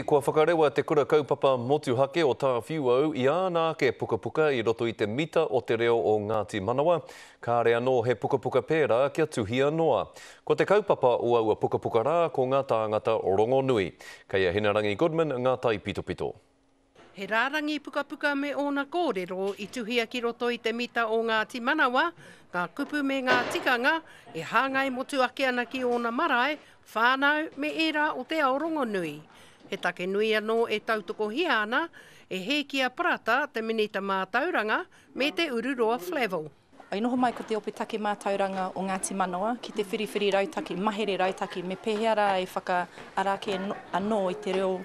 Kua whakarewa te kura kaupapa motuhake o Tāwhiuau i āna ke pukapuka i roto i te mita o te reo o Ngāti Manawa. Ka rea no he pukapuka pērā kia tuhia noa. Ko te kaupapa o aua pukapuka rā ko ngā tāngata Rongonui. Kei a Hinarangi Goodman ngā tai Pitopito. He rārangi pukapuka me ōna kōrero i tuhia ki roto i te mita o Ngāti Manawa, ngā kupu me ngā tikanga e hāngai motuake ana ki ōna marae, whānau me ērā o te ao Rongonui. He take nui anō e tautoko hia ana, e he kia prata te minita mā tauranga me te ururoa Flavel. Ai noho mai ko te ope take mā tauranga o Ngāti Manawa, ki te whiriwhiri rautaki, mahere rautaki, me pehea rā e whakaarake anō i te reo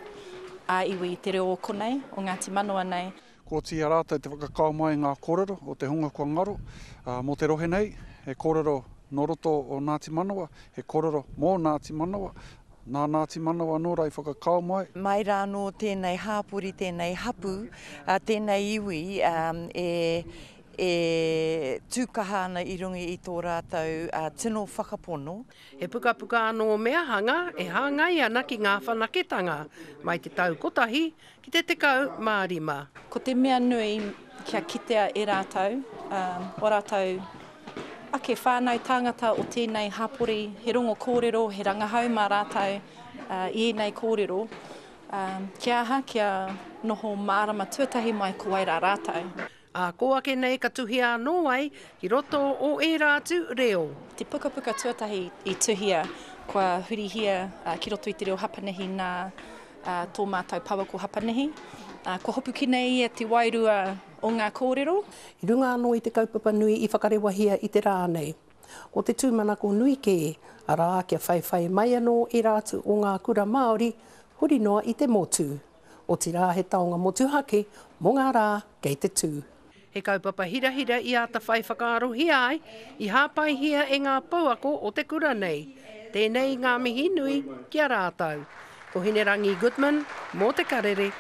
a iwi, te reo o konei, o Ngāti Manawa nei. Ko tia rātou te whakakao mai ngā kōrero o te hunga kua ngaro, mō te rohe nei, he kōrero no roto o Ngāti Manawa, he kōrero mō Ngāti Manawa, nā Ngāti Manawa nō rai whakakao mai. Mai rā no tēnei hāpuri, tēnei hapu, tēnei iwi e tūkaha ana i rungi i tō rātou tino whakapono. He pukapuka anō mea hanga e hāngai ana ki ngā whanaketanga, mai te tau kotahi ki te tekau mārima. Ko te mea nui kia kitea e rātou, o rātou ake whānau tāngata o tēnei hapori, he rongo kōrero, he rangahau mā rātou i nei kōrero. Kia aha, kia noho mārama tuatahi mai ko ai rā rātou. Ko ake nei ka tuhia anō ai ki roto o e rātu reo. Te pukapuka tuatahi i tuhia kua hurihia ki roto i te reo hapanehi nā tō mātou pawako hapanehi. Ko hopu ki nei e te wairua o ngā kōrero. I runga anō i te kaupapa nui i whakarewahia i te rā nei. O te tūmanako nui ke a rā kia whaiwhai mai anō i rātu o ngā kura Māori, huri noa i te motu. O te rā he taonga motuhake, mō ngā rā kei te tū. He kaupapa hirahira i ata whai whakaarohi ai, i hāpai hia e ngā pauako o te kura nei. Tēnei ngā mihi nui kia rātau. Ko Hinarangi Goodman, mō te karere.